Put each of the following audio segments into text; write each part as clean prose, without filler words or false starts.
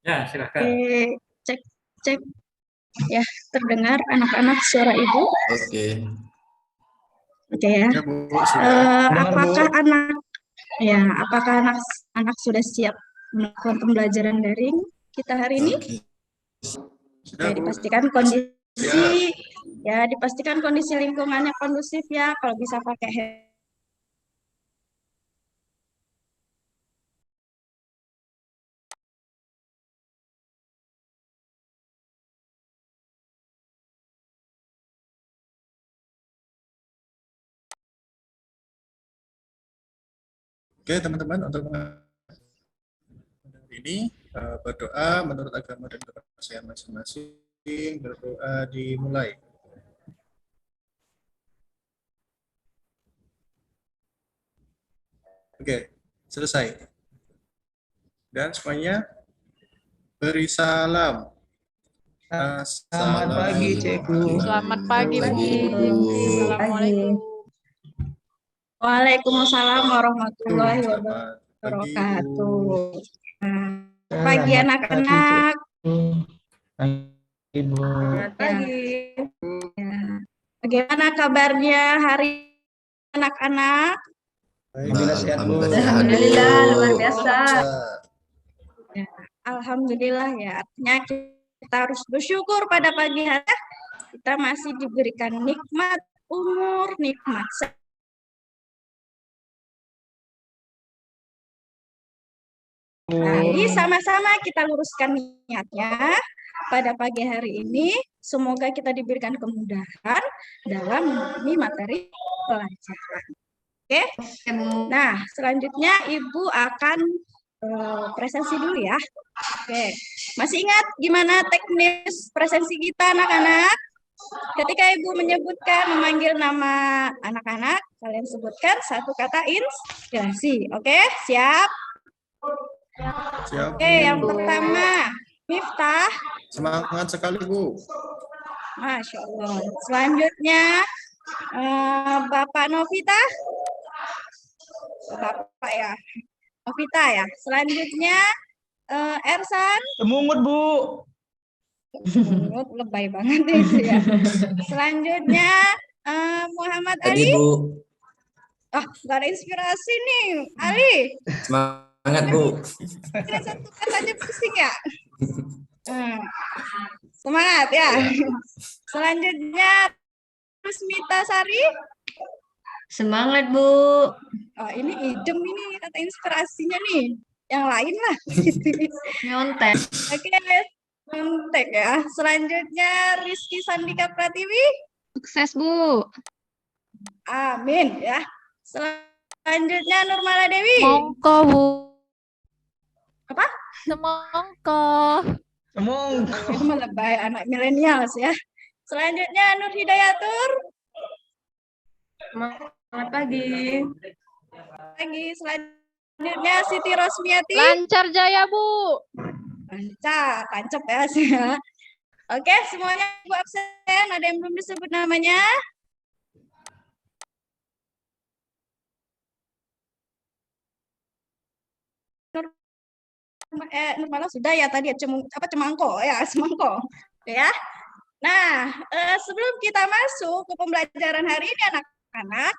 Ya, silakan. Oke, cek cek ya, terdengar anak-anak suara ibu. Oke. Oke ya. Ya, Bu, sudah. Apakah anak sudah siap melakukan pembelajaran daring kita hari ini? Oke. Sudah, Ya, Bu. dipastikan kondisi lingkungannya kondusif ya. Kalau bisa pakai Oke, teman-teman, untuk ini berdoa menurut agama dan kepercayaan masing-masing. Berdoa dimulai. Oke, selesai. Dan semuanya beri salam. Selamat pagi, Cikgu. Selamat pagi, Bu. Assalamualaikum. Waalaikumsalam warahmatullahi Selamat pagi, Bu. wabarakatuh. Pagi anak-anak. Ibu. Selamat pagi. Ya. Bagaimana kabarnya hari anak-anak? Alhamdulillah sehat, Bu. Alhamdulillah, luar biasa. Bisa. Ya, alhamdulillah ya. Artinya kita harus bersyukur pada pagi hari kita masih diberikan nikmat umur, nikmat sehat. Mari sama-sama kita luruskan niatnya pada pagi hari ini. Semoga kita diberikan kemudahan dalam memahami materi pelajaran. Oke? Nah, selanjutnya Ibu akan presensi dulu ya. Oke. Masih ingat gimana teknis presensi kita anak-anak? Ketika Ibu menyebutkan, memanggil nama anak-anak, kalian sebutkan satu kata inspirasi. Oke? Siap? Siap, Oke, yang pertama, Miftah. Semangat sekali, Bu. Masya Allah. Selanjutnya, Bapak Novita. Bapak ya. Novita ya. Selanjutnya, Ersan. Semungut, Bu. Semungut, lebay banget itu ya. Selanjutnya, Muhammad Pagi, Ali. Bu. Gak ada inspirasi nih. Ali. Semangat, Bu. Kira satu kata aja pusing ya. Semangat ya. Selanjutnya, Rusmita Sari. Semangat, Bu. Oh, ini idem ini kata inspirasinya nih. Yang lain lah. Nyontek. Oke, nyontek ya. Selanjutnya, Rizky Sandika Pratiwi. Sukses, Bu. Amin ya. Selanjutnya, Nurmala Dewi. Mongko, Bu. Apa? Semongko. Itu mah lebay anak milenial ya. Selanjutnya Nur Hidayatur. Selamat pagi. Selanjutnya Siti Rosmiati. Lancar jaya, Bu. Lancar, tancap ya. Oke, semuanya Bu absen. Ada yang belum disebut namanya? Nurmala sudah ya tadi Cemangko ya, Semangko ya. Nah, sebelum kita masuk ke pembelajaran hari ini anak-anak,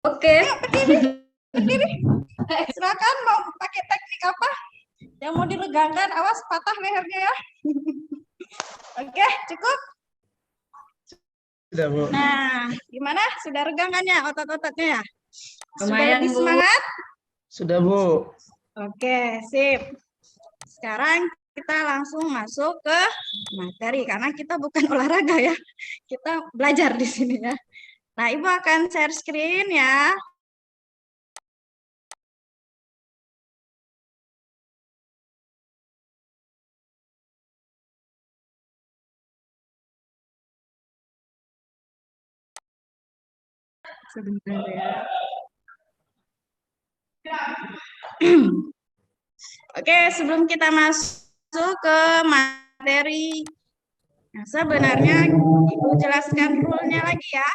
Oke. berdiri. Silakan mau pakai teknik apa? Yang mau diregangkan, awas patah lehernya ya. Oke, cukup. Sudah, Bu. Nah, gimana? Sudah regangannya otot-ototnya ya? Sudah Lumayan, lebih Bu. semangat? Sudah, Bu. Oke, sip. Sekarang kita langsung masuk ke materi karena kita bukan olahraga ya. Kita belajar di sini ya. Nah, Ibu akan share screen ya. Sebentar ya. Oke, sebelum kita masuk ke materi, nah, sebenarnya Ibu jelaskan rule-nya lagi ya.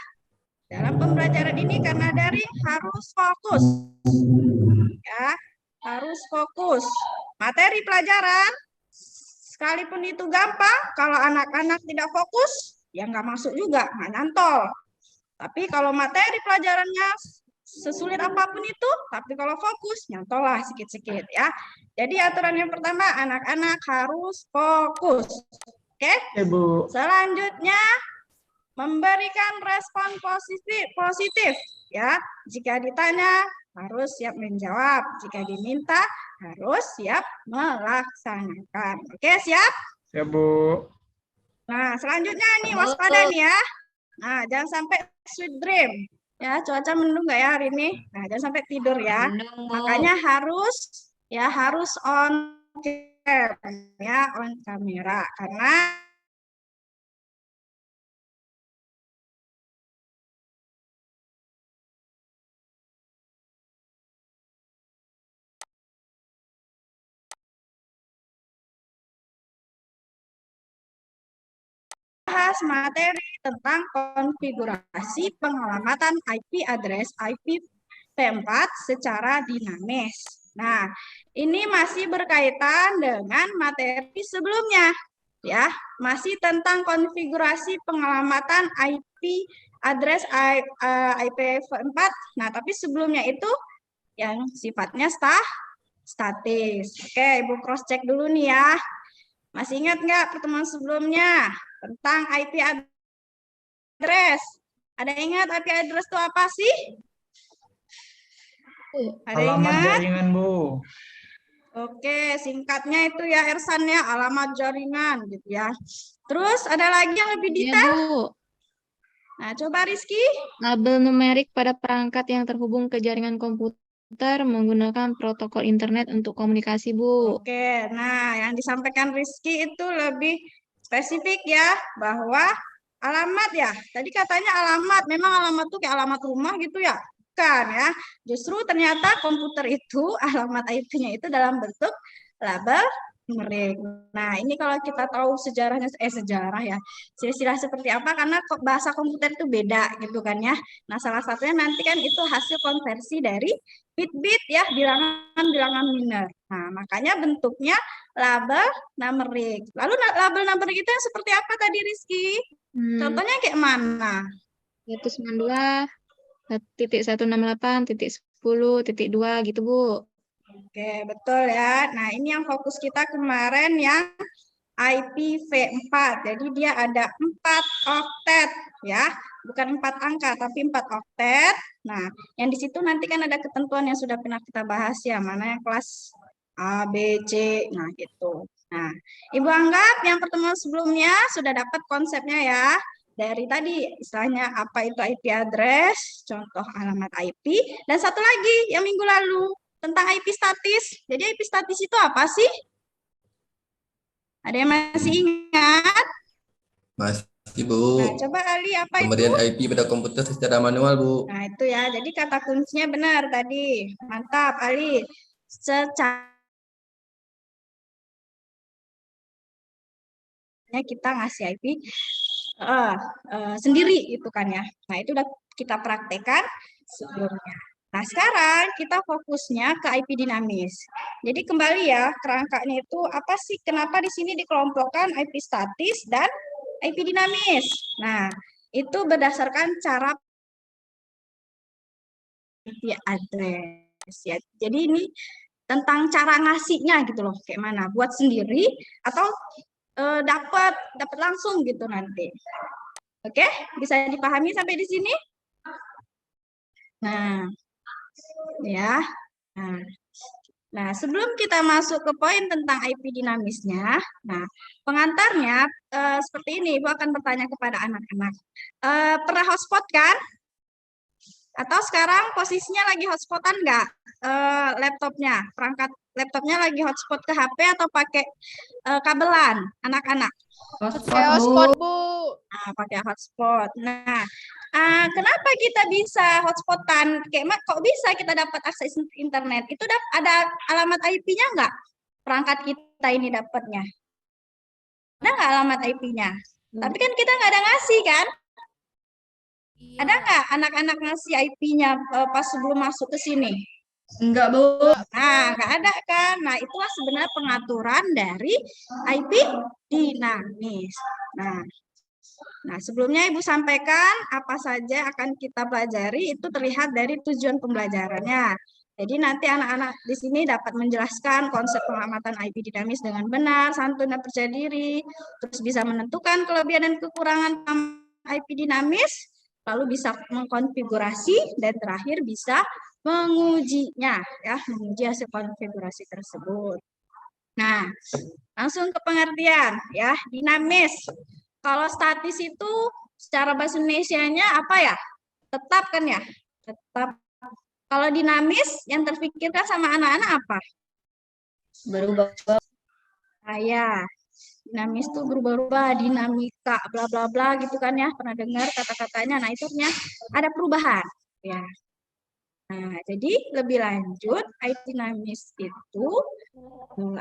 Dalam pembelajaran ini karena daring harus fokus. Ya, harus fokus. Materi pelajaran, sekalipun itu gampang, kalau anak-anak tidak fokus, ya nggak masuk juga, nggak nyantol. Tapi kalau materi pelajarannya sesulit apapun itu, tapi kalau fokus, nyantol lah sedikit-sedikit ya. Jadi aturan yang pertama, anak-anak harus fokus. Oke? Oke, Bu. Selanjutnya, memberikan respon positif ya. Jika ditanya harus siap menjawab, jika diminta harus siap melaksanakan. Oke, siap? Ya, Bu. Nah, selanjutnya nih waspada nih ya. Nah, jangan sampai sweet dream. Ya, cuaca mendung nggak ya hari ini? Nah, jangan sampai tidur ya. Mendung, Bu. Makanya harus on cam ya, on kamera karena bahas materi tentang konfigurasi pengelamatan IP address IPv4 secara dinamis. Nah, ini masih berkaitan dengan materi sebelumnya, ya, masih tentang konfigurasi pengelamatan IP address IPv4. Nah, tapi sebelumnya itu yang sifatnya statis. Oke, Ibu cross check dulu nih ya. Masih ingat nggak pertemuan sebelumnya tentang IP address? Ada ingat IP address itu apa sih? Ada Alamat ingat? jaringan, Bu. Oke, singkatnya itu ya Ersan ya, alamat jaringan gitu ya. Terus ada lagi yang lebih Iya, detail? Bu. Nah, coba Rizky. Label numerik pada perangkat yang terhubung ke jaringan komputer menggunakan protokol internet untuk komunikasi, Bu. Oke, nah yang disampaikan Rizky itu lebih spesifik ya, bahwa alamat ya. Tadi katanya alamat, memang alamat tuh kayak alamat rumah gitu ya? Bukan ya. Justru ternyata komputer itu alamat IP-nya itu dalam bentuk label numerik. Nah, ini kalau kita tahu sejarahnya, sejarah ya, silsilah seperti apa, karena bahasa komputer itu beda gitu kan ya. Nah, salah satunya nanti kan itu hasil konversi dari bit-bit ya, bilangan-bilangan minor. Nah, makanya bentuknya label numerik. Lalu label numerik itu yang seperti apa tadi Rizky? Contohnya kayak mana? 192, 1.168, 10.2 gitu, Bu. Oke, betul ya. Nah, ini yang fokus kita kemarin yang IPv4. Jadi dia ada 4 oktet ya. Bukan 4 angka, tapi 4 oktet. Nah, yang di situ nanti kan ada ketentuan yang sudah pernah kita bahas ya. Mana yang kelas A, B, C. Nah, gitu. Nah, Ibu anggap yang pertemuan sebelumnya sudah dapat konsepnya ya. Dari tadi istilahnya apa itu IP address, contoh alamat IP. Dan satu lagi yang minggu lalu tentang IP statis. Jadi IP statis itu apa sih? Ada yang masih ingat? Masih, Bu. Nah, coba Ali apa itu? Pemberian IP pada komputer secara manual, Bu. Nah, itu ya. Jadi kata kuncinya benar tadi. Mantap, Ali. Secara kita ngasih IP sendiri itu kan ya. Nah, itu udah kita praktekkan sebelumnya. Nah, sekarang kita fokusnya ke IP dinamis. Jadi kembali ya, kerangkanya itu apa sih? Kenapa di sini dikelompokkan IP statis dan IP dinamis? Nah, itu berdasarkan cara IP address ya. Jadi ini tentang cara ngasihnya gitu loh, kayak mana? Buat sendiri atau dapat langsung gitu nanti. Oke, bisa dipahami sampai di sini? Nah, ya. Nah, sebelum kita masuk ke poin tentang IP dinamisnya, nah, pengantarnya seperti ini, Ibu akan bertanya kepada anak-anak. Pernah hotspot kan? Atau sekarang posisinya lagi hotspotan nggak laptopnya? Perangkat laptopnya lagi hotspot ke HP atau pakai kabelan, anak-anak? Hotspot, Bu. Nah, pakai hotspot. Nah, kenapa kita bisa hotspotan? Kayak kok bisa kita dapat akses internet? Itu ada alamat IP-nya nggak? perangkat kita ini dapatnya? Ada nggak alamat IP-nya? Tapi kan kita nggak ada ngasih kan? Ada nggak anak-anak ngasih IP-nya pas sebelum masuk ke sini? Enggak, Bu. Nah, nggak ada kan? Nah, itulah sebenarnya pengaturan dari IP dinamis. Nah, sebelumnya Ibu sampaikan apa saja akan kita pelajari itu terlihat dari tujuan pembelajarannya. Jadi nanti anak-anak di sini dapat menjelaskan konsep pengamatan IP dinamis dengan benar, santun dan percaya diri, terus bisa menentukan kelebihan dan kekurangan IP dinamis, lalu bisa mengkonfigurasi dan terakhir bisa mengujinya, ya, menguji hasil konfigurasi tersebut. Nah, langsung ke pengertian, ya, dinamis. Kalau statis itu secara bahasa Indonesianya apa ya? Tetap kan ya? Tetap. Kalau dinamis yang terpikirkan sama anak-anak apa? Berubah. Nah, ya, dinamis itu berubah-ubah, dinamika, bla bla bla gitu kan ya? Pernah dengar kata-katanya? Nah, itu artinya ada perubahan, ya. Nah, jadi lebih lanjut, IP dinamis itu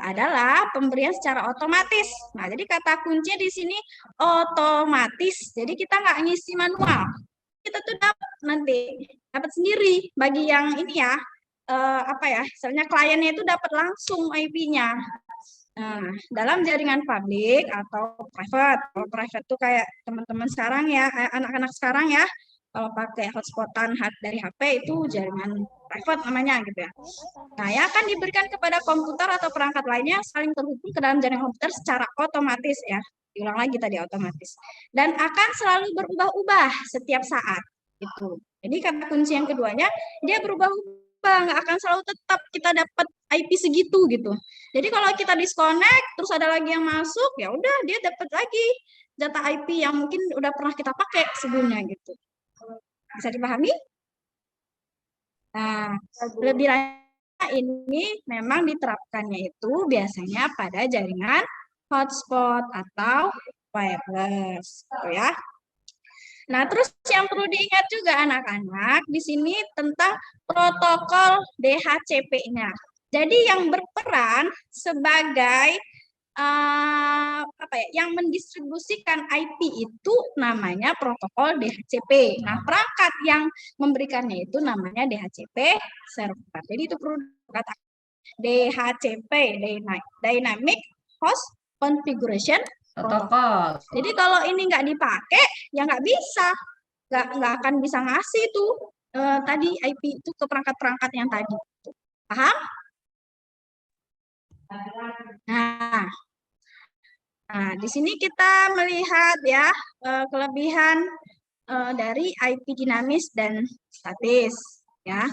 adalah pemberian secara otomatis. Nah, jadi kata kunci di sini otomatis. Jadi kita nggak ngisi manual. Kita tuh dapat sendiri bagi yang ini ya, apa ya, misalnya kliennya itu dapat langsung IP-nya. Nah, dalam jaringan publik atau private. Kalau private tuh kayak teman-teman sekarang ya, anak-anak sekarang ya, kalau pakai hotspotan dari HP itu jaringan private namanya gitu ya. Nah, yang akan diberikan kepada komputer atau perangkat lainnya saling terhubung ke dalam jaringan komputer secara otomatis ya. Diulang lagi tadi otomatis. Dan akan selalu berubah-ubah setiap saat. Gitu. Jadi kata kunci yang keduanya, dia berubah-ubah, nggak akan selalu tetap kita dapat IP segitu gitu. Jadi kalau kita disconnect, terus ada lagi yang masuk, ya udah dia dapat lagi data IP yang mungkin udah pernah kita pakai sebelumnya gitu. Bisa dipahami? Nah, lebih lanjut ini memang diterapkannya itu biasanya pada jaringan hotspot atau wireless, gitu ya. Nah, terus yang perlu diingat juga anak-anak di sini tentang protokol DHCP-nya. Jadi yang berperan sebagai yang mendistribusikan IP itu namanya protokol DHCP. Nah, perangkat yang memberikannya itu namanya DHCP server. Jadi itu perlu dikatakan DHCP, Dynamic Host Configuration Protokol. Jadi kalau ini nggak dipakai, ya nggak bisa, nggak akan bisa ngasih tuh tadi IP itu ke perangkat-perangkat yang tadi. Paham? Nah, di sini kita melihat ya kelebihan dari IP dinamis dan statis. Ya,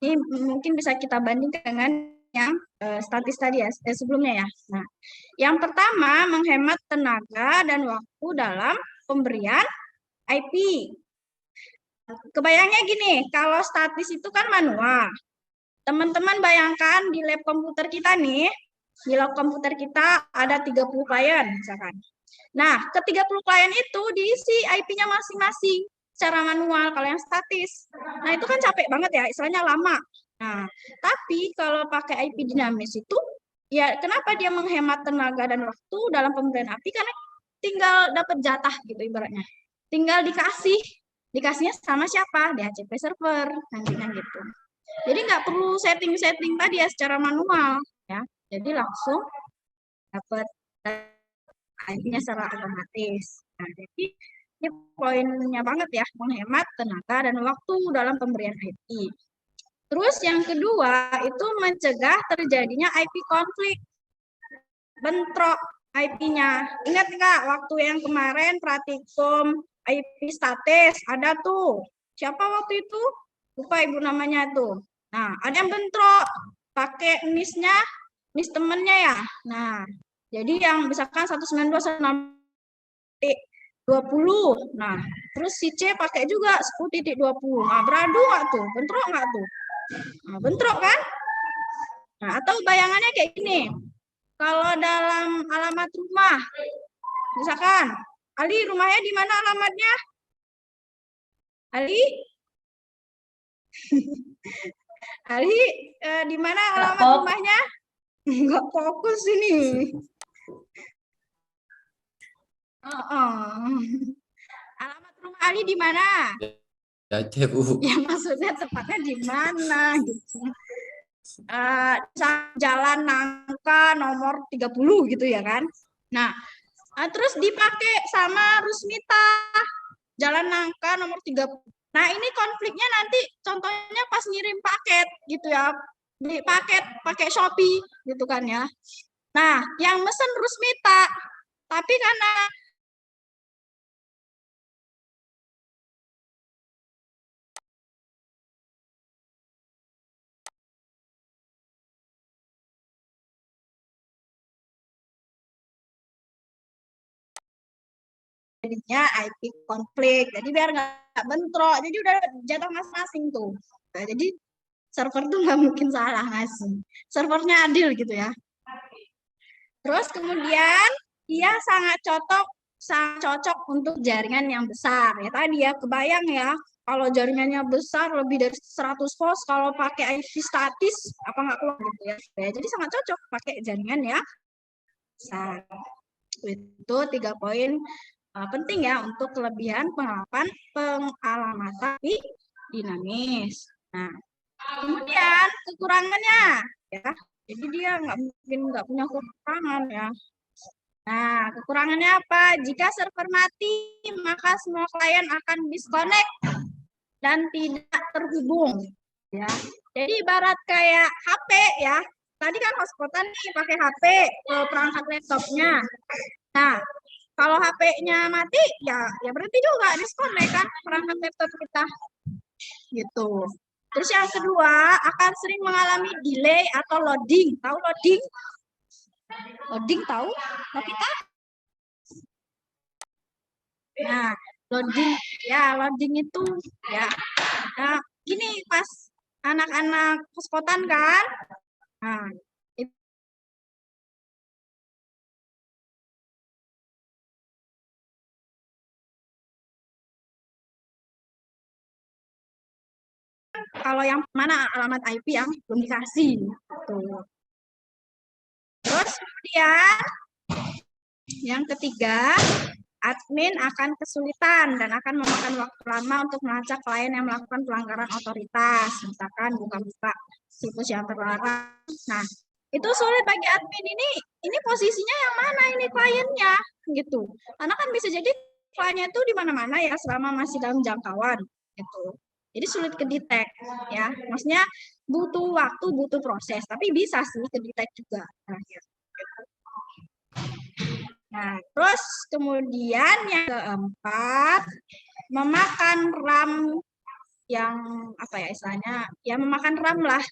ini mungkin bisa kita bandingkan dengan yang statis tadi ya sebelumnya ya. Nah, yang pertama menghemat tenaga dan waktu dalam pemberian IP. Kebayangnya gini, kalau statis itu kan manual. Teman-teman bayangkan di lab komputer kita nih, di lab komputer kita ada 30 klien misalkan. Nah, ke 30 klien itu diisi IP-nya masing-masing secara manual kalau yang statis. Nah, itu kan capek banget ya, istilahnya lama. Nah, tapi kalau pakai IP dinamis itu, ya kenapa dia menghemat tenaga dan waktu dalam pemberian IP? Karena tinggal dapat jatah gitu ibaratnya. Tinggal dikasihnya sama siapa? DHCP server, nantinya gitu. Jadi nggak perlu setting-setting tadi ya secara manual ya. Jadi langsung dapat IP-nya secara otomatis. Nah, jadi ini poinnya banget ya, menghemat tenaga dan waktu dalam pemberian IP. Terus yang kedua itu mencegah terjadinya IP konflik, bentrok IP-nya. Ingat nggak waktu yang kemarin praktikum IP statis ada tuh. Siapa waktu itu? Lupa ibu namanya tuh. Nah, ada yang bentrok pakai NIS-nya, NIS temennya ya. Nah, jadi yang misalkan 192.168.20. Nah, terus si C pakai juga 10.20. Nah, beradu nggak tuh? Bentrok nggak tuh? Nah, bentrok kan? Nah, atau bayangannya kayak gini. Kalau dalam alamat rumah, misalkan, Ali rumahnya di mana alamatnya? Ali? Ali, di mana alamat rumahnya? Nggak fokus ini. Alamat rumah Ali di mana? Ya, Aceh, Bu. Ya maksudnya tepatnya di mana gitu. Jalan Nangka nomor 30 gitu ya kan. Nah, terus dipakai sama Rusmita. Jalan Nangka nomor 30. Nah, ini konfliknya nanti contohnya pas ngirim paket gitu ya. Beli paket pakai Shopee gitu kan ya. Nah, yang mesen Rusmita. Tapi karena jadinya IP konflik. Jadi biar nggak bentrok. Jadi udah jatah masing-masing tuh. Nah, jadi server tuh nggak mungkin salah ngasih. Servernya adil gitu ya. Terus kemudian dia sangat cocok untuk jaringan yang besar. Ya tadi ya kebayang ya. Kalau jaringannya besar lebih dari 100 host, kalau pakai IP statis apa nggak keluar gitu ya. Jadi sangat cocok pakai jaringan ya besar. Itu 3 poin penting ya untuk kelebihan pengalaman tapi dinamis. Nah, kemudian kekurangannya ya. Jadi dia nggak punya kekurangan ya. Nah, kekurangannya apa? Jika server mati, maka semua klien akan disconnect dan tidak terhubung. Ya, jadi ibarat kayak HP ya. Tadi kan hotspotan nih pakai HP ke perangkat laptopnya. Nah, kalau HP-nya mati, ya berarti juga disconnect kan perangkat laptop kita. Gitu. Terus yang kedua, akan sering mengalami delay atau loading. Tahu loading? Loading tahu? Kita? Nah, loading itu ya. Nah, gini pas anak-anak hotspotan kan. Nah, kalau yang mana alamat IP yang belum dikasih. Tuh. Terus kemudian yang ketiga, admin akan kesulitan dan akan memakan waktu lama untuk melacak klien yang melakukan pelanggaran otoritas, misalkan buka-buka situs yang terlarang. Nah, itu sulit bagi admin ini posisinya yang mana ini kliennya gitu. Karena kan bisa jadi kliennya itu di mana-mana ya selama masih dalam jangkauan gitu. Jadi sulit kedetek ya. Maksudnya butuh waktu, butuh proses, tapi bisa sih kedetek juga. Nah, terus kemudian yang keempat, memakan RAM yang apa ya istilahnya, ya memakan RAM lah.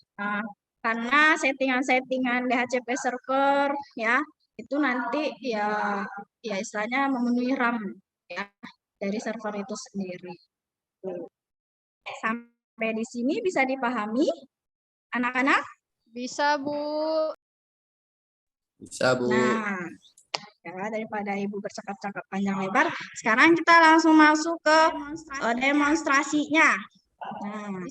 Karena settingan-settingan DHCP server ya, itu nanti ya istilahnya memenuhi RAM ya dari server itu sendiri. Sampai di sini bisa dipahami anak-anak? Bisa, Bu. Bisa, Bu. Nah, ya, daripada Ibu bercakap-cakap panjang lebar, sekarang kita langsung masuk ke demonstrasinya. Nah,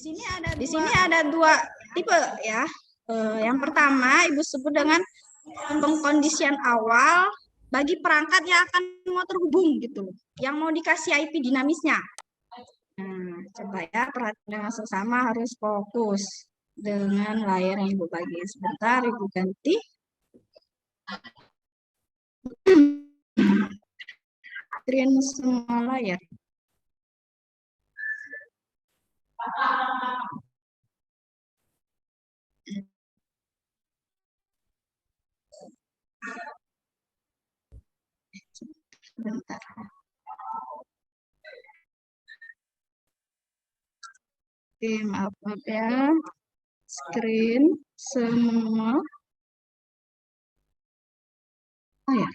di sini ada dua tipe ya. Yang pertama Ibu sebut dengan pengkondisian awal bagi perangkat yang akan mau terhubung gitu, yang mau dikasih IP dinamisnya. Nah, coba ya perhatikan dengan sesama, harus fokus dengan layar yang Ibu bagi. Sebentar Ibu ganti. Screen semua layar. Bentar. Oke, maaf ya. Screen semua. Oh ya.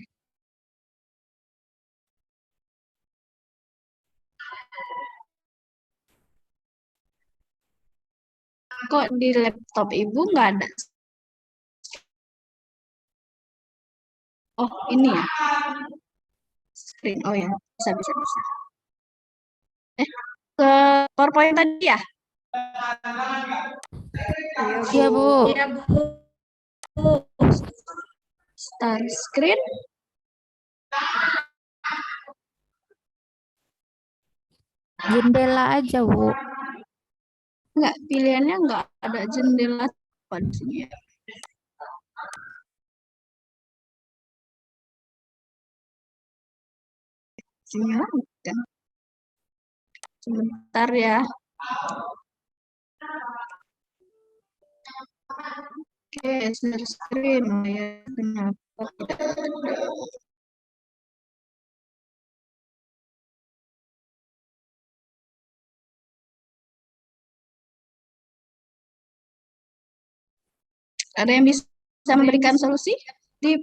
Kok di laptop Ibu nggak ada? Oh, ini ya. Screen. Oh ya, bisa. Ke PowerPoint tadi ya? Iya, Bu. Iya, Bu. Start screen. Jendela aja, Bu. Enggak, pilihannya enggak ada jendela di sini ya. Sinyal kan. Sebentar ya. Oke, share screen ya. Kenapa tidak ada? Ada yang bisa memberikan solusi? Di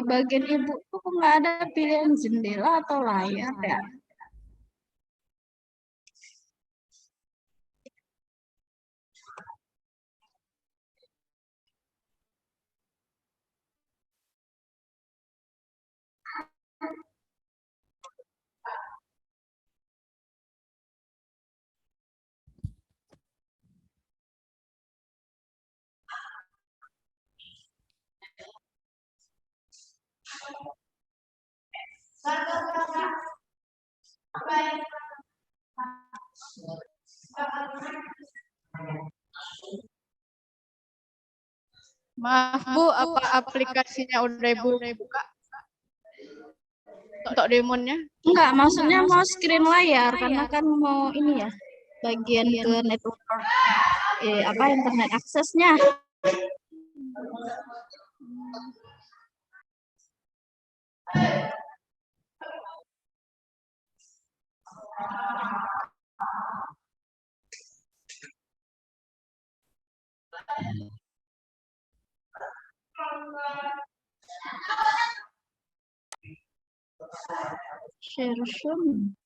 bagian ibu itu kok nggak ada pilihan jendela atau layar ya? Maaf Bu, apa aplikasinya udah Ibu buka? Untuk demonya? Enggak, maksudnya mau screen layar karena kan mau ini ya, bagian ke network internet aksesnya. Share screen.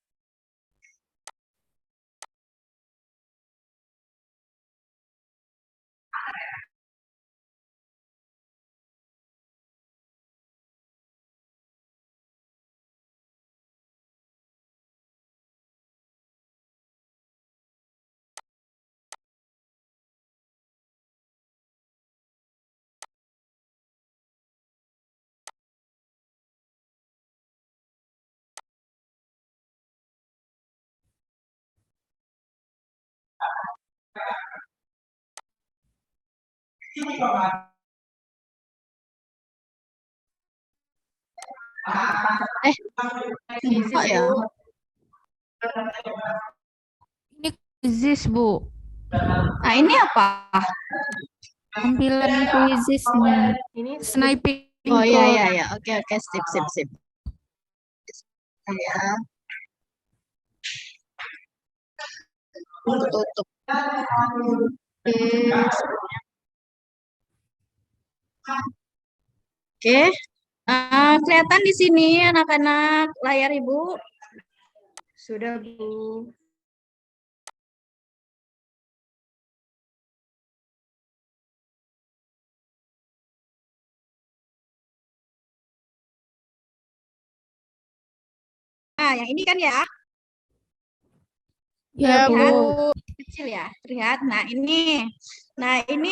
Buka ya. Ini quizzes, Bu. Nah, ini apa? Tampilan quizzesnya. Sniping Oh iya code. iya iya. Oke oke, sip. Ya. Tutup. Oke. Kelihatan di sini anak-anak layar Ibu. Sudah, Bu. Nah, yang ini kan ya. Ya, Bu. Kecil ya, terlihat. Nah, ini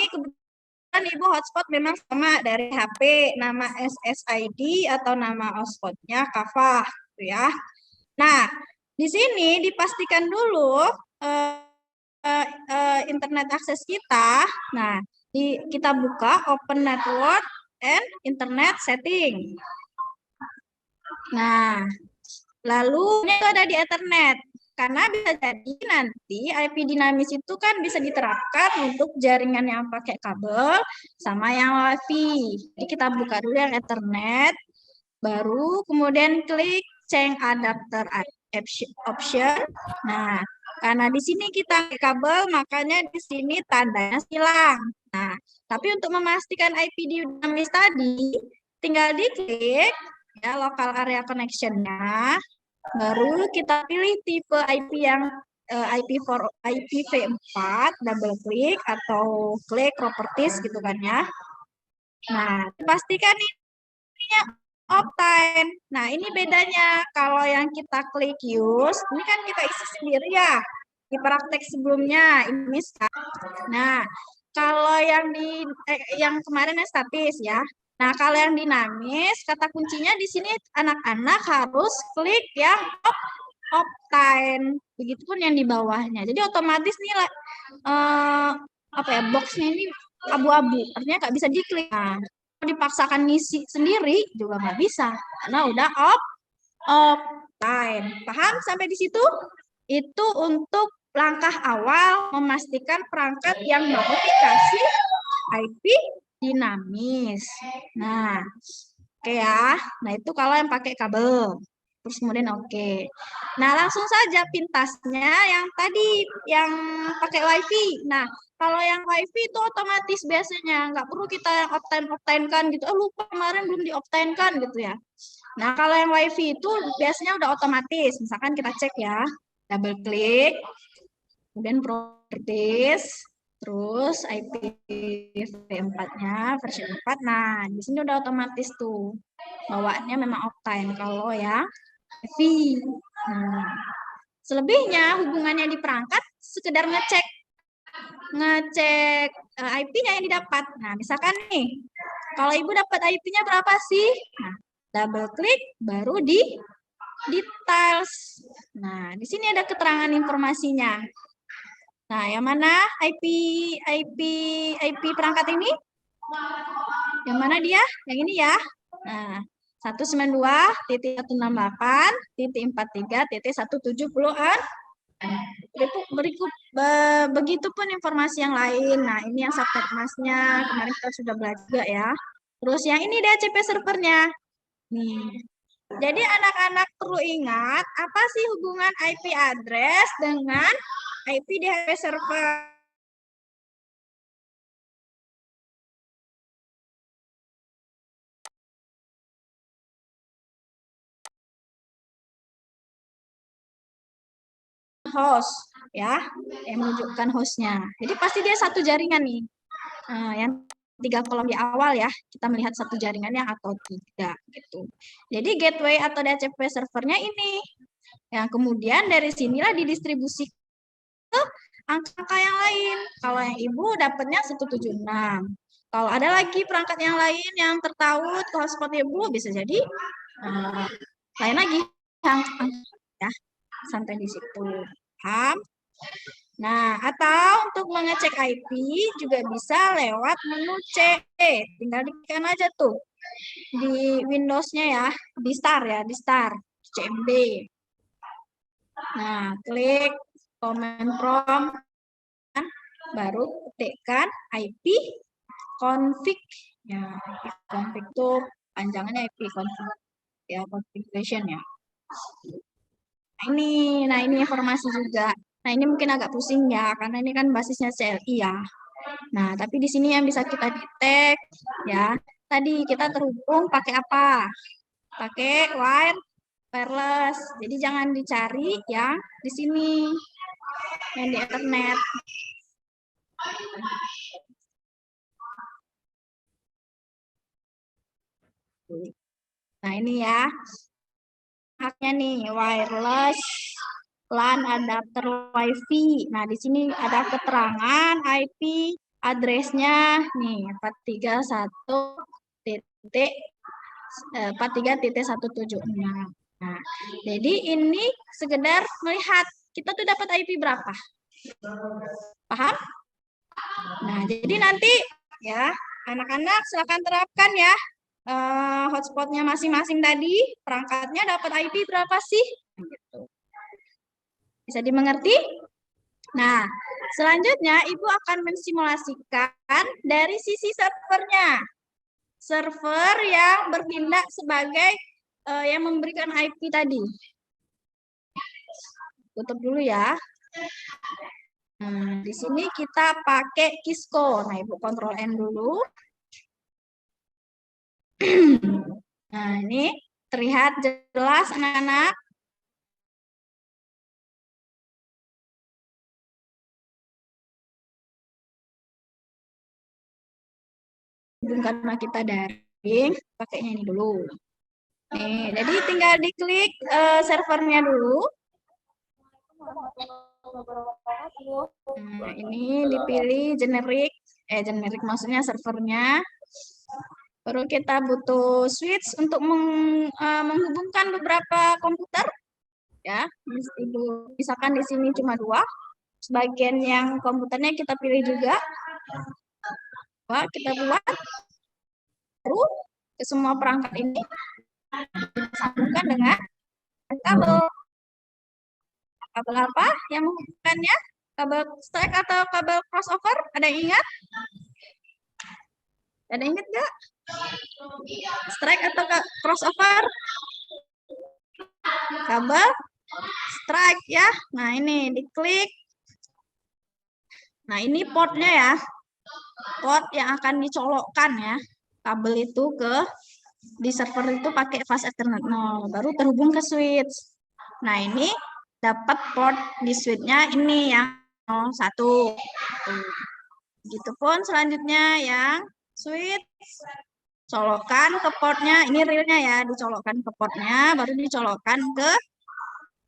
kebetulan Ibu hotspot memang sama dari HP, nama SSID atau nama hotspotnya Kafah, gitu ya. Nah, di sini dipastikan dulu internet akses kita. Nah, kita buka Open Network and Internet Setting. Nah, lalu itu ada di Ethernet. Karena bisa jadi nanti IP dinamis itu kan bisa diterapkan untuk jaringan yang pakai kabel sama yang WiFi. Jadi kita buka dulu yang Ethernet, baru kemudian klik change adapter option. Nah, karena di sini kita pakai kabel, makanya di sini tandanya hilang. Nah, tapi untuk memastikan IP dinamis tadi, tinggal diklik ya local area connection-nya. Baru kita pilih tipe IP yang IPv4, double klik atau klik properties gitu kan ya. Nah, pastikan ini uptime. Nah, ini bedanya kalau yang kita klik use, ini kan kita isi sendiri ya. Di praktek sebelumnya ini. Nah, Kalau yang kemarin yang statis ya. Nah, kalau yang dinamis, kata kuncinya di sini anak-anak harus klik yang Optane. Begitupun yang di bawahnya. Jadi otomatis nih boxnya ini abu-abu. Artinya nggak bisa diklik. Nah, kalau dipaksakan ngisi sendiri juga nggak bisa. Karena udah Optane. Paham sampai di situ? Itu untuk langkah awal memastikan perangkat yang memodifikasi IP dinamis. Nah, oke ya. Nah, itu kalau yang pakai kabel. Terus kemudian oke. Nah, langsung saja pintasnya yang tadi yang pakai WiFi. Nah, kalau yang WiFi itu otomatis biasanya nggak perlu kita yang optane-kan gitu. Lupa kemarin belum di-optane-kan gitu ya. Nah, kalau yang WiFi itu biasanya udah otomatis. Misalkan kita cek ya, double klik, kemudian properties, terus IPv4-nya versi 4. Nah, di sini udah otomatis tuh. Bawaannya memang Optane kalau ya WiFi. Nah, selebihnya hubungannya di perangkat sekedar ngecek IP-nya yang didapat. Nah, misalkan nih, kalau Ibu dapat IP-nya berapa sih? Nah, double klik baru di details. Nah, di sini ada keterangan informasinya. Nah, yang mana IP perangkat ini? Yang mana dia? Yang ini ya. Nah, 192.168.43.170-an. Begitupun informasi yang lain. Nah, ini yang subnet masnya. Kemarin kita sudah belajar juga ya. Terus yang ini DHCP servernya. Nih. Jadi anak-anak perlu ingat apa sih hubungan IP address dengan IP DHCP server. Host ya, yang menunjukkan hostnya. Jadi pasti dia satu jaringan nih. Yang 3 kolom di awal ya, kita melihat satu jaringannya atau tidak gitu. Jadi gateway atau DHCP servernya ini. Yang kemudian dari sinilah didistribusi ke angka yang lain. Kalau yang Ibu dapatnya 176. Kalau ada lagi perangkat yang lain yang tertaut ke hotspot Ibu bisa jadi lain lagi ya. Sampai di situ. Paham? Nah, atau untuk mengecek IP juga bisa lewat menu C. Tinggal diklik aja tuh di Windows-nya ya, di Start ya, di Start, CMD. Nah, klik command prompt, baru ketikkan IP config. Ya, IP config itu panjangannya IP config ya, configuration ya. Nah ini informasi juga. Nah ini mungkin agak pusing ya, karena ini kan basisnya CLI ya. Nah tapi di sini yang bisa kita detect ya. Tadi kita terhubung pakai apa? Pakai wireless. Jadi jangan dicari yang di sini, yang di Ethernet. Nah ini ya. Haknya nih wireless LAN adapter WiFi. Nah, di sini ada keterangan IP address-nya nih 431.176. Nah, jadi ini sekedar melihat kita tuh dapat IP berapa. Paham? Nah, jadi nanti ya anak-anak silakan terapkan ya. Hotspotnya masing-masing tadi, perangkatnya dapat IP berapa sih? Bisa dimengerti? Nah, selanjutnya Ibu akan mensimulasikan dari sisi servernya. Server yang bertindak sebagai yang memberikan IP tadi. Tutup dulu ya. Di sini kita pakai Kisco. Nah, Ibu kontrol N dulu. Nah, ini terlihat jelas anak-anak. Karena kita daring, pakainya ini dulu. Nih, jadi tinggal diklik servernya dulu. Nah, ini dipilih generic Generik maksudnya servernya. Baru kita butuh switch untuk menghubungkan beberapa komputer. Ya, misalkan di sini cuma 2. Sebagian yang komputernya kita pilih juga. Kita buat. Baru ke semua perangkat ini disambungkan dengan kabel. Kabel apa yang menghubungkannya? Kabel strike atau kabel crossover? Ada yang ingat? Ada yang ingat nggak? Strike atau crossover? Kabel strike ya. Nah ini diklik. Nah ini portnya ya. Port yang akan dicolokkan ya. Kabel itu di server itu pakai fast Ethernet 0. Baru terhubung ke switch. Nah ini dapat port di switch-nya ini yang 1. Begitupun selanjutnya yang switch colokkan ke portnya, ini realnya ya, dicolokkan ke portnya, baru dicolokkan ke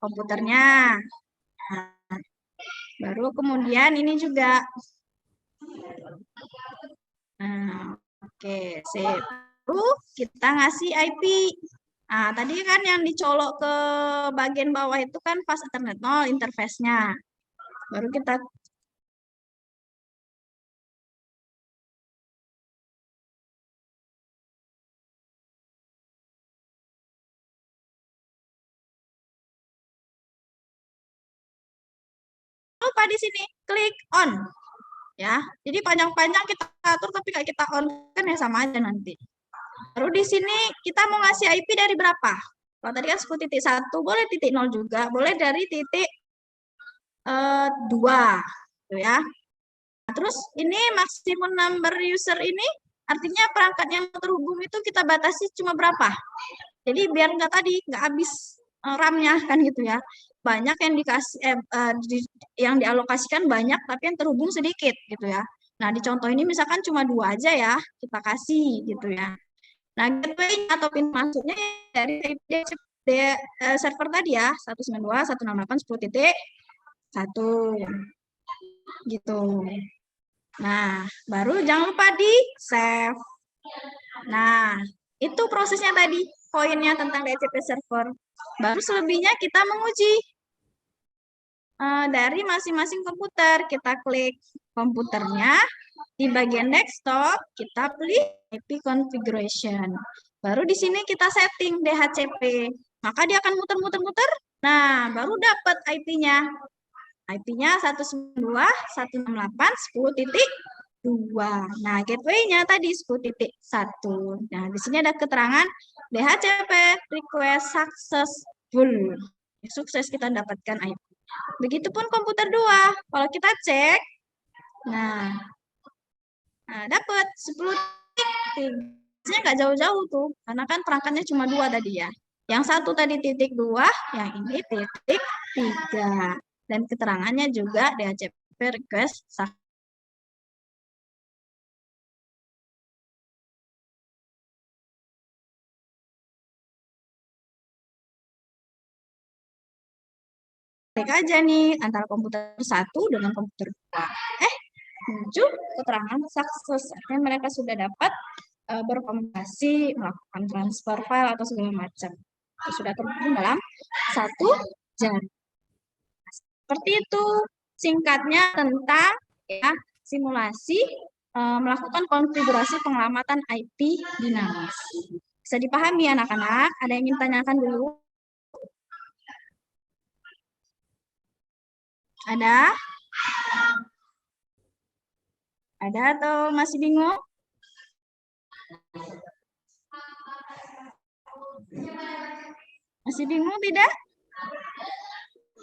komputernya. Nah, baru kemudian ini juga. Nah, oke, sip. Lalu kita ngasih IP. Nah, tadi kan yang dicolok ke bagian bawah itu kan fast Ethernet 0 interface-nya. Baru kita lupa di sini klik on ya, jadi panjang-panjang kita atur tapi kayak kita on kan ya sama aja nanti. Baru di sini kita mau ngasih IP dari berapa? Kalau tadi kan 10.1 boleh titik 0 juga, boleh dari titik 2 gitu ya. Nah, terus ini maksimum number user ini artinya perangkat yang terhubung itu kita batasi cuma berapa? Jadi biar nggak habis RAM-nya kan gitu ya. Banyak yang dikasih yang dialokasikan banyak tapi yang terhubung sedikit gitu ya. Nah, di contoh ini misalkan cuma 2 aja ya kita kasih gitu ya. Nah, gateway atau pintu masuknya dari server tadi ya 192.168.10.1 gitu. Nah, baru jangan lupa di save. Nah, itu prosesnya tadi, poinnya tentang DHCP server. Baru selebihnya kita menguji dari masing-masing komputer. Kita klik komputernya, di bagian desktop kita pilih IP configuration. Baru di sini kita setting DHCP. Maka dia akan muter-muter-muter. Nah, baru dapat IP-nya. IP-nya 192.168.10.2. Nah, gateway-nya tadi 10.1. Nah, di sini ada keterangan DHCP request successful. Sukses kita dapatkan IP. Begitupun komputer 2. Kalau kita cek, nah dapat 10 titik. Biasanya nggak jauh-jauh tuh, karena kan perangkatnya cuma 2 tadi ya. Yang satu tadi titik 2, yang ini titik 3. Dan keterangannya juga DHCP request success. Cek aja nih antara komputer 1 dengan komputer 2. Muncul keterangan sukses. Artinya mereka sudah dapat berkomunikasi, melakukan transfer file atau segala macam. Sudah terhubung dalam satu jaringan. Seperti itu singkatnya tentang ya simulasi melakukan konfigurasi penyelamatan IP dinamis. Bisa dipahami anak-anak? Ada yang ingin tanyakan dulu? Ada? Ada atau masih bingung? Masih bingung tidak?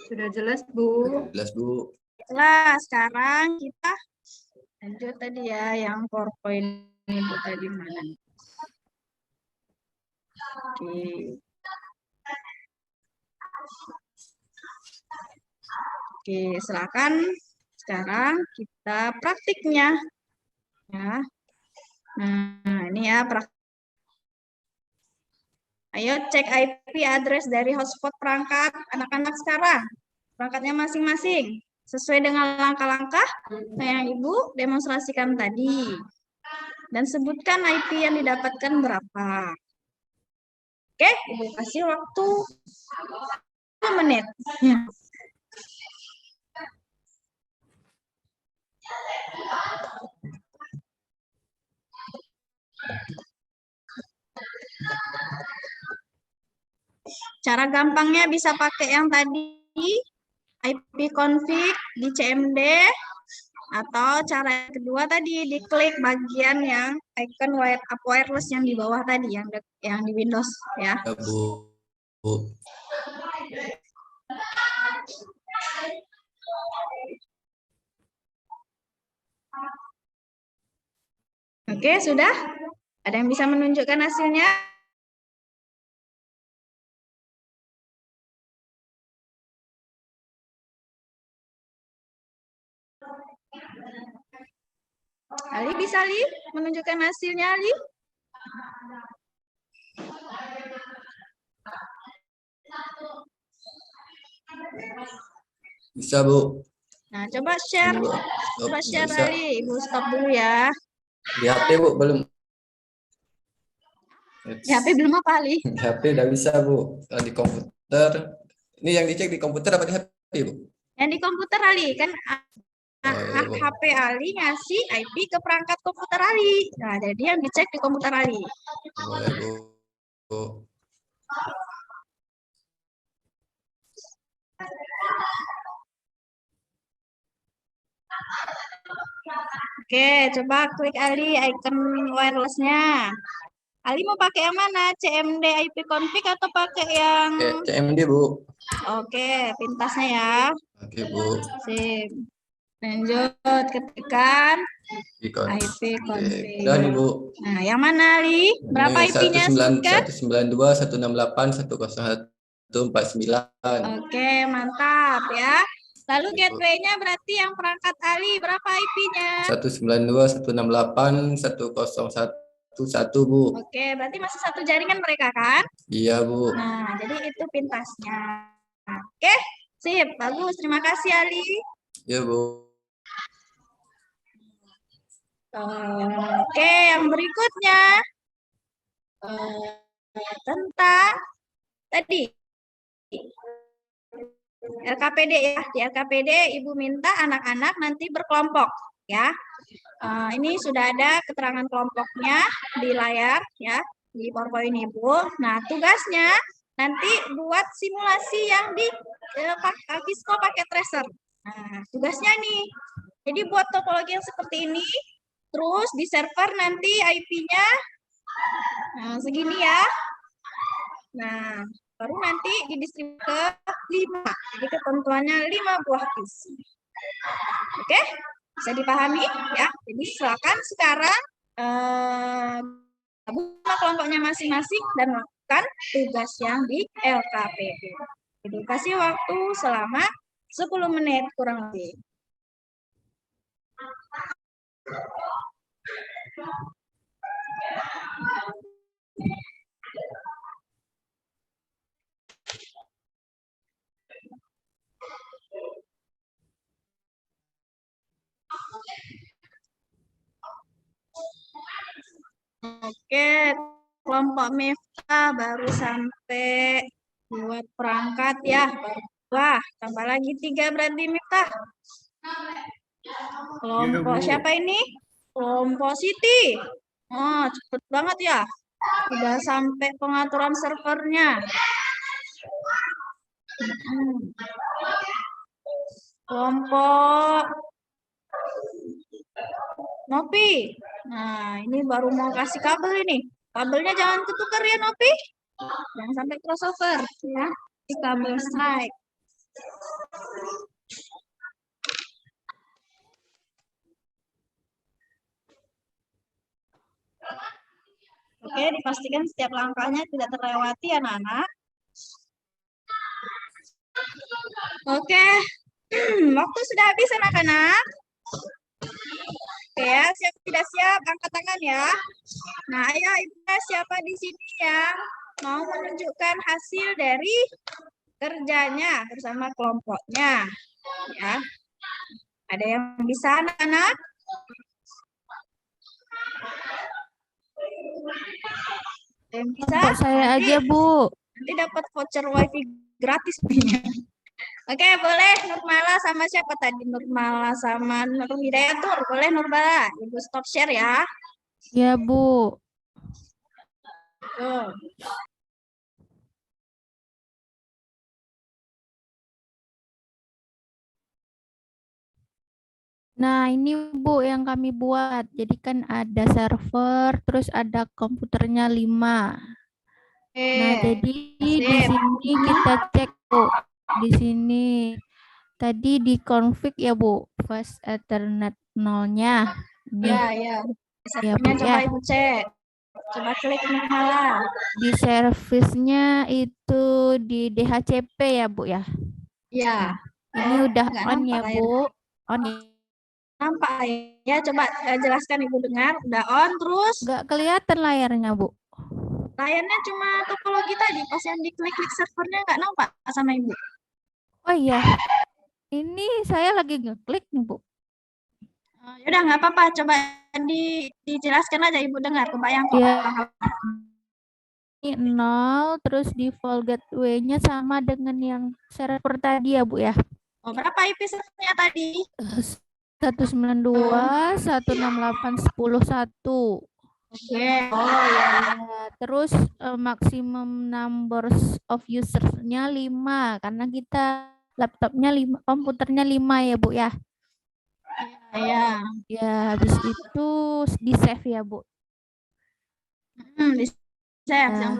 Sudah jelas, Bu. Jelas, Bu. Nah, sekarang kita lanjut tadi ya yang PowerPoint itu tadi mana? Oke. Oke, silakan sekarang kita praktiknya. Ya. Nah, ini ya praktik. Ayo cek IP address dari hotspot perangkat anak-anak sekarang. Perangkatnya masing-masing. sesuai dengan langkah-langkah yang Ibu demonstrasikan tadi. Dan sebutkan IP yang didapatkan berapa. Oke, Ibu kasih waktu 1 menit. Cara gampangnya bisa pakai yang tadi, IP config di CMD, atau cara yang kedua tadi, diklik bagian yang icon wireless yang di bawah tadi, yang di Windows ya. Ya, Bu. Bu. Oke, sudah? Ada yang bisa menunjukkan hasilnya? Ali, bisa Ali menunjukkan hasilnya, Ali? Bisa, Bu. Nah, coba share. Bu. Coba Nggak share bisa. Ali. Ibu stop dulu ya. Di HP, Bu, belum. Di HP belum apa, Ali? Di HP udah bisa, Bu. Kalau di komputer. Ini yang dicek di komputer apa di HP, Bu? Yang di komputer, Ali. Kan Oh, iya, Bu. HP Ali ngasih IP ke perangkat komputer Ali. Nah, jadi yang dicek di komputer Ali. Boleh, Bu. Bu. Oke, coba klik Ali icon wirelessnya. Ali mau pakai yang mana? CMD IP config atau pakai yang... Oke, CMD, Bu. Oke, pintasnya ya. Oke, Bu. Sip. Lanjut, ketikkan Di kon- IP Oke, config. udah nih, Bu. Nah, yang mana Ali? Berapa Ini IP-nya? Sebutkan. 192, 168, 10149. Oke, mantap ya. Lalu gateway-nya berarti yang perangkat Ali berapa IP-nya? 192, 168, 1011, Bu. Oke, berarti masih satu jaringan mereka kan? Iya, Bu. Nah, jadi itu pintasnya. Oke, sip. Bagus. Terima kasih Ali. Iya, Bu. Oke, yang berikutnya tentang tadi LKPD ya. Di LKPD Ibu minta anak-anak nanti berkelompok ya. Ini sudah ada keterangan kelompoknya di layar ya, di PowerPoint Ibu. Nah, tugasnya nanti buat simulasi yang di Visco pakai tracer. Nah, tugasnya nih. Jadi buat topologi yang seperti ini, terus di server nanti IP-nya segini ya. Nah, baru nanti didistribusi ke 5. Jadi ketentuannya 5 buah PC. Oke, bisa dipahami ya. Jadi silakan sekarang buka kelompoknya masing-masing dan lakukan tugas yang di LKPD. Jadi kasih waktu selama 10 menit kurang lebih. Oke, kelompok Miftah baru sampai buat perangkat ya. Wah, tambah lagi 3 berarti Miftah. Kelompok siapa ini? Kelompok Siti. Oh, cepet banget ya. Udah sampai pengaturan servernya. Kelompok Nopi. Nah, ini baru mau kasih kabel ini. Kabelnya jangan ketukar ya, Nopi. Jangan sampai crossover ya. Di kabel strike. Oke, dipastikan setiap langkahnya tidak terlewati anak-anak. Oke, waktu sudah habis anak-anak. Oke ya, siap tidak siap, angkat tangan ya. Nah, ayo ibu siapa di sini yang mau menunjukkan hasil dari kerjanya bersama kelompoknya, ya. Ada yang bisa anak-anak? Ada yang bisa? Kok saya Nanti- aja, Bu. Nanti dapat voucher wifi gratis punya. Oke, boleh Nurmala sama siapa tadi? Nurmala sama Nur Hidayatur. Boleh Nurmala? Ibu stop share ya. Ya, Bu. Tuh. Nah, ini Bu yang kami buat. Jadi kan ada server, terus ada komputernya 5. Nah, Oke. jadi di sip. sini kita cek, Bu. Di sini tadi di config ya, Bu. Fast Ethernet 0-nya. Ini Ya, ya. Ya, Servernya Bu, coba ya. Ibu cek. Coba klik Nurmala. Di service-nya itu di DHCP ya, Bu ya. Ya, Ini udah nggak on ya, nampak Bu. On ya. nampak ya. Coba jelaskan Ibu dengar. Udah on terus. Nggak kelihatan layarnya, Bu. Layarnya cuma topologi tadi. Pas yang diklik-klik servernya nggak nampak sama Ibu. Oh iya. Ini saya lagi ngeklik nih, Bu. Yaudah nggak apa-apa. Coba dijelaskan aja Ibu dengar. Kebayang kok. Ya. Ini 0, terus default gateway-nya sama dengan yang server tadi ya, Bu ya. Oh, berapa IP servernya tadi? 192.168.10.1. Oke. Oh ya. Terus maximum numbers of users-nya 5 karena kita laptopnya 5, komputernya 5 ya, Bu ya. Ya. Ya, habis itu di save ya, Bu. Di save. Nah,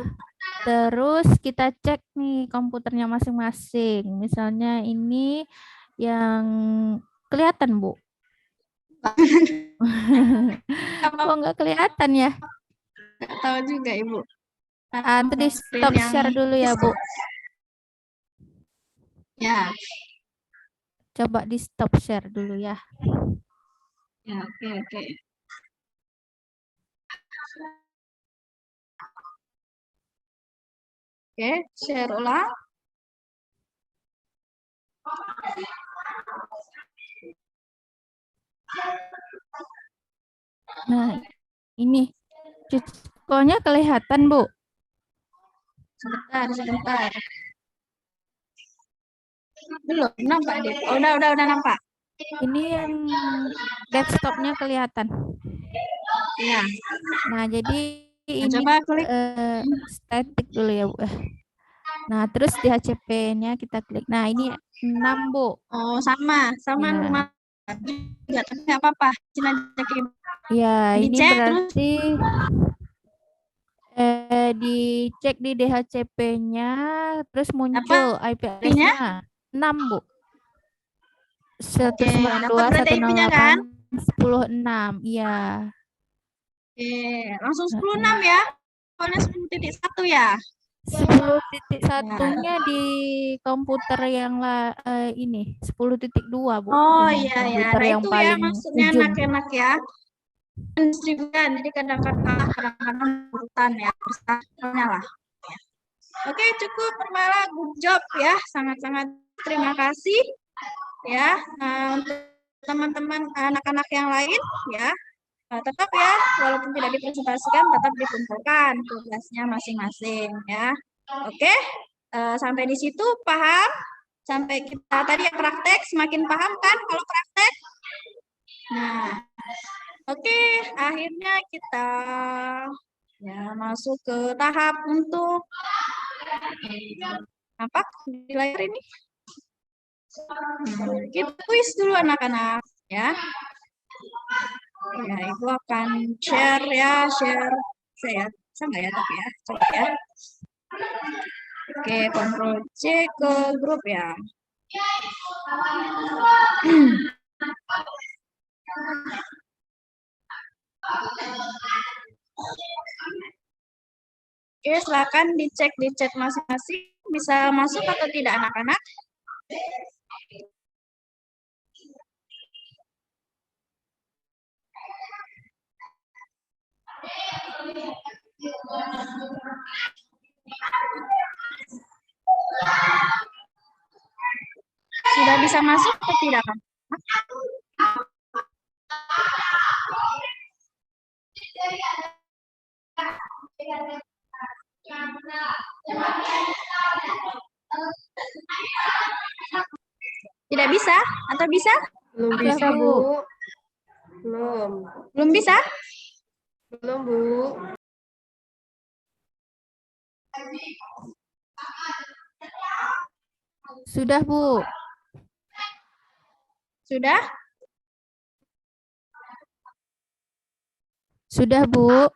terus kita cek nih komputernya masing-masing. Misalnya ini yang kelihatan, Bu. Kok nggak kelihatan ya? Nggak tahu juga Ibu. Nanti di stop share dulu ya, Bu. Ya. Coba di stop share dulu ya. Ya, oke. Oke, share ulang. Nah, ini cukonya kelihatan, Bu. Sebentar. Belum nampak deh. Oh, udah nampak. Ini yang desktopnya kelihatan. Iya. Nah, jadi ini Coba klik. static dulu ya, Bu. Nah, terus di HCP-nya kita klik. Nah, ini 6, Bu. Oh, sama Ya. Nurmala juga, tapi nggak apa-apa. Sini aja ke Ibu. Ya, ini Dicek, berarti dicek di DHCP-nya, terus muncul IP address-nya 6, Bu. dapat berarti IP-nya kan? 192.168.10.6. Iya. Oke, langsung 10.6 ya. Pokoknya 10.1 ya. 10.1-nya di komputer yang ini 10.2, Bu. Oh Ini iya ya. komputer Nah yang itu ya paling maksudnya ujung. enak-enak ya. Distribusikan. Jadi kadang-kadang urutan ya. Persatuannya lah. Oke, cukup Nurmala, good job ya. Sangat-sangat terima kasih ya. Untuk teman-teman anak-anak yang lain ya. Tetap ya, walaupun tidak dipresentasikan, tetap dikumpulkan tugasnya masing-masing ya. Oke, sampai di situ paham? Sampai kita tadi yang praktek, semakin paham kan kalau praktek? Nah, oke, akhirnya kita ya masuk ke tahap untuk apa di layar ini? Kita kuis dulu anak-anak ya. Ya, Ibu akan share ya, share saya. Bisa nggak ya, tapi ya, coba ya. Oke, Ctrl C ke grup ya. Oke, silakan dicek di chat masing-masing. Bisa masuk atau tidak anak-anak? Sudah bisa masuk atau tidak? Tidak bisa atau bisa? Belum Sudah, bisa, Bu. Bu. Belum. Belum bisa? Belum, Bu. Sudah, Bu. Sudah? Sudah, Bu.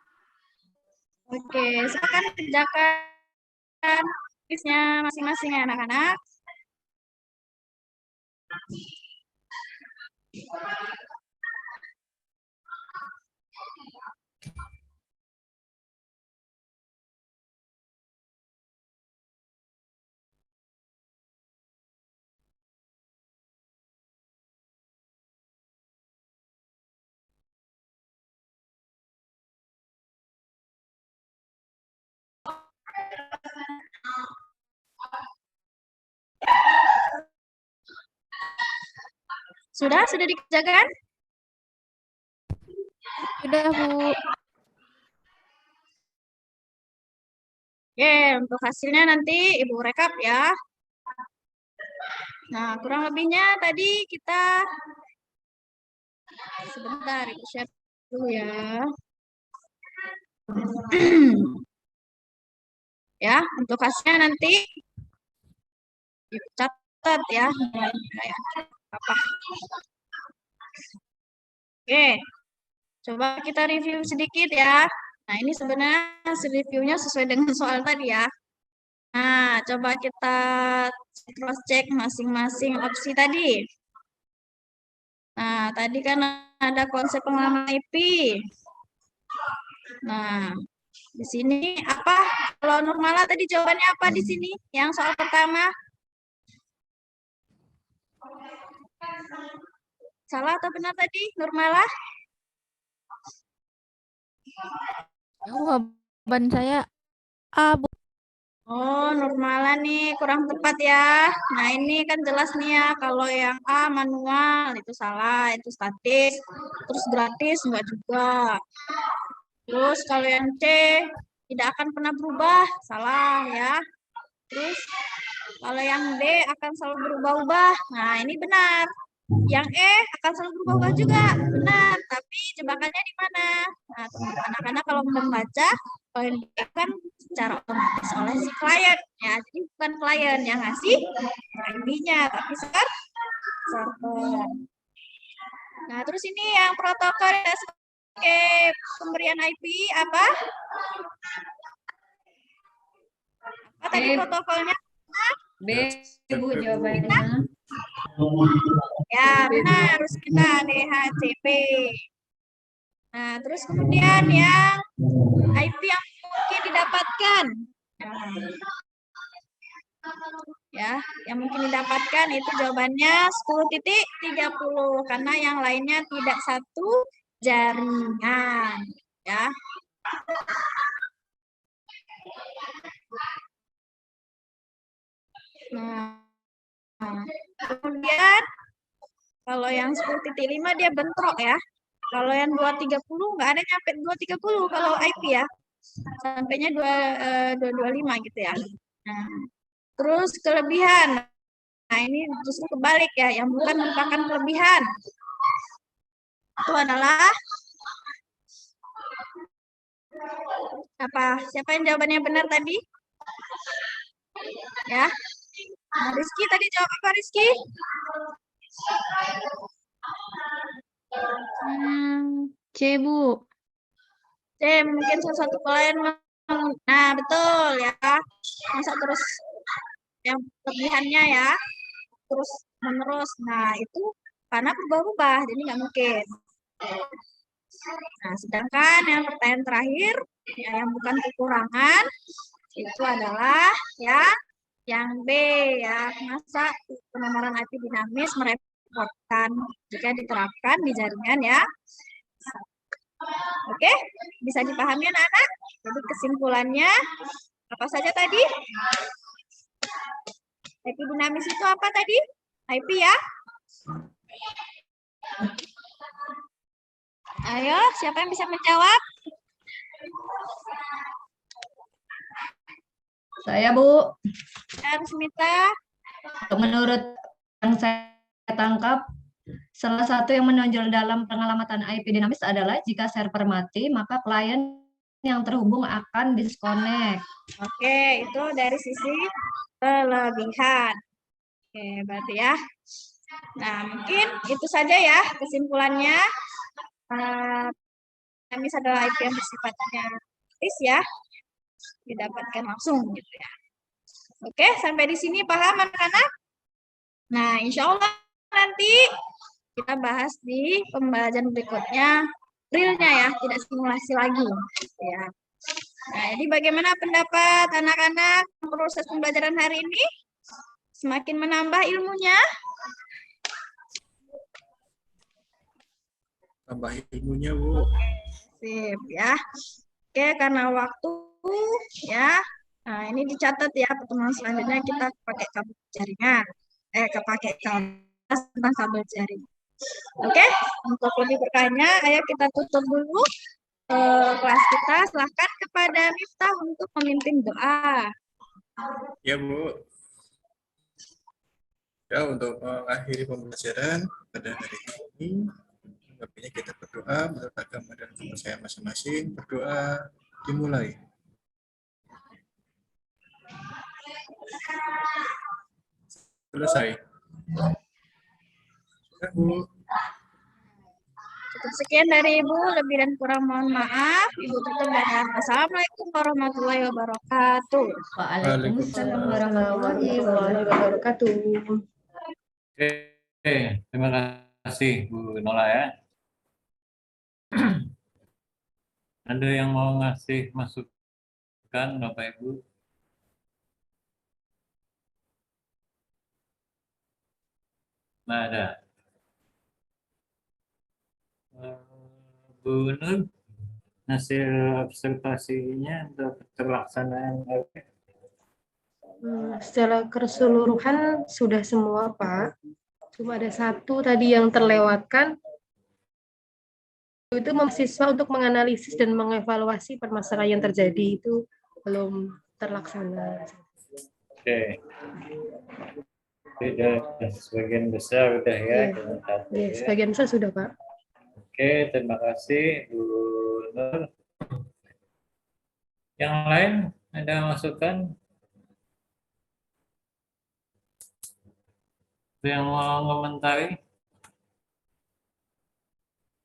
Oke, silakan kerjakan tulisnya masing-masing ya, anak-anak. Sudah dikerjakan? Sudah, Bu. Oke, untuk hasilnya nanti Ibu rekap ya. Nah, kurang lebihnya tadi kita sebentar Ibu share dulu ya. Ya, untuk hasilnya nanti Ibu catat ya. Apa? Oke, coba kita review sedikit ya. Nah, ini sebenarnya reviewnya sesuai dengan soal tadi ya. Nah, coba kita cross check masing-masing opsi tadi. Nah, tadi kan ada konsep pengalaman IP. Nah, di sini apa? Kalau Nurmala tadi jawabannya apa di sini? Yang soal pertama? Salah atau benar tadi, Nurmala? Jawaban saya A, Bu. Oh, Nurmala nih kurang tepat ya. Nah, ini kan jelas nih ya, kalau yang A manual itu salah, itu statis. Terus gratis enggak juga. Terus kalau yang C tidak akan pernah berubah, salah ya. Terus kalau yang D akan selalu berubah-ubah. Nah, ini benar. Yang E akan selalu berubah-ubah juga, benar. Tapi jebakannya di mana? Nah, anak-anak kalau membaca, poin D kan secara otomatis oleh si klien. Ya, jadi bukan klien yang ngasih IP-nya, tapi server. Nah, terus ini yang protokol sebagai pemberian IP apa? Apa tadi protokolnya? B, Bu, jawabannya. Ya, benar. Harus kita DHCP. Nah, terus kemudian yang IP yang mungkin didapatkan. Ya, yang mungkin didapatkan itu jawabannya 10.30 karena yang lainnya tidak satu jaringan, ya. Nah, kemudian kalau yang 10.5 dia bentrok ya. Kalau yang 230 nggak ada nyampe 230 kalau IP ya. Sampainya 225 gitu ya. Nah, terus kelebihan. Nah, ini justru kebalik ya, yang bukan merupakan kelebihan. Itu adalah apa? Siapa yang jawabannya benar tadi? Ya. Nah, Rizky tadi jawab apa, Rizky? C, Bu. C, mungkin salah satu klien. Nah, betul ya. Masa terus yang kelebihannya ya, terus menerus. Nah, itu karena berubah-ubah, jadi nggak mungkin. Nah, sedangkan yang pertanyaan terakhir, ya, yang bukan kekurangan, itu adalah ya yang B ya. Masa penomoran IP dinamis merepotkan jika diterapkan di jaringan ya. Oke, bisa dipahami anak-anak? Jadi kesimpulannya apa saja tadi? IP dinamis itu apa tadi? IP ya? Ayo, siapa yang bisa menjawab? Saya, Bu. Dan Smita. Menurut yang saya tangkap, salah satu yang menonjol dalam pengamatan IP dinamis adalah jika server mati, maka klien yang terhubung akan disconnect. Oke, itu dari sisi kelebihan. Oke, berarti ya. Nah, mungkin itu saja ya kesimpulannya. Dinamis adalah IP yang bersifatnya gratis ya, didapatkan langsung gitu ya. Oke, sampai di sini paham anak-anak? Nah, insya Allah nanti kita bahas di pembelajaran berikutnya, realnya ya, tidak simulasi lagi. Ya. Nah, jadi bagaimana pendapat anak-anak proses pembelajaran hari ini? Semakin menambah ilmunya? Tambah ilmunya, Bu. Sip ya. Oke, karena waktu ya. Nah, ini dicatat ya, pertemuan selanjutnya kita pakai kabel jaringan. Pakai tentang kabel jaring. Oke, untuk lebih bertanya, ayo kita tutup dulu kelas kita. Silahkan kepada Miftah untuk memimpin doa. Ya, Bu. Ya, untuk mengakhiri pembelajaran pada hari ini, sebelumnya kita berdoa menurut agama dan kepercayaan masing-masing. Berdoa dimulai. Selesai. Sudah, Bu. Cukup sekian dari Ibu, lebih dan kurang mohon maaf. Ibu tutup dengan Assalamualaikum warahmatullahi wabarakatuh. Waalaikumsalam warahmatullahi wabarakatuh. Oke, terima kasih Bu Nola ya. Ada yang mau ngasih masukan Bapak Ibu? Nah, ada. Bu Nur, hasil observasinya untuk terlaksanaan LP. Secara keseluruhan sudah semua, Pak. Cuma ada satu tadi yang terlewatkan, itu mahasiswa untuk menganalisis dan mengevaluasi permasalahan yang terjadi itu belum terlaksana. Oke. Sudah sebagian besar udah ya. Ya, sebagian besar sudah, Pak. Oke, terima kasih Bu Nur. Yang lain ada masukan? Yang mau komentari?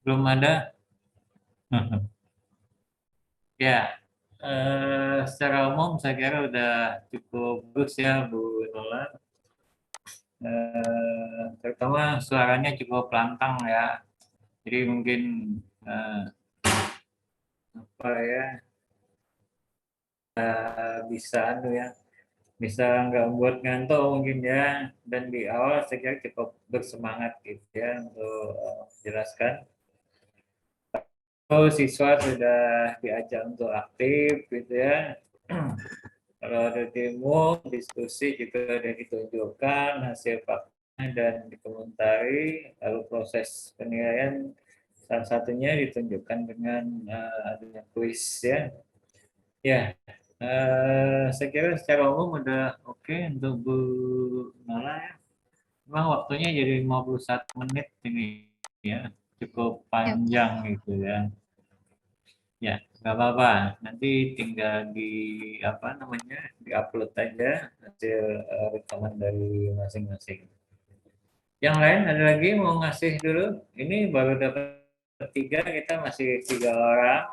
Belum ada? Ya, secara umum saya kira udah cukup bagus ya Bu Nola. Terutama suaranya cukup lantang ya. Jadi mungkin apa ya, bisa bisa nggak membuat ngantuk mungkin ya. Dan di awal saya kira cukup bersemangat gitu ya untuk menjelaskan. Siswa sudah diajak untuk aktif gitu ya. Kalau ada demo, diskusi juga ada ditunjukkan hasil fakta dan dikomentari, lalu proses penilaian salah satunya ditunjukkan dengan adanya kuis ya. Ya, saya kira secara umum udah oke untuk Bu Nala ya. Memang waktunya jadi 51 menit ini ya, cukup panjang gitu ya. Ya, nggak apa-apa. Nanti tinggal diupload aja hasil rekaman dari masing-masing. Yang lain ada lagi mau ngasih dulu? Ini baru dapat 3, kita masih 3 orang.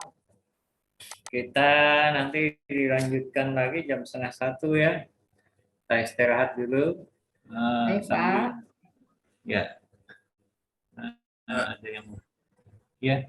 Kita nanti dilanjutkan lagi jam 12:30 ya. Kita istirahat dulu. Baik, Pak. Ya. Ada yang ya.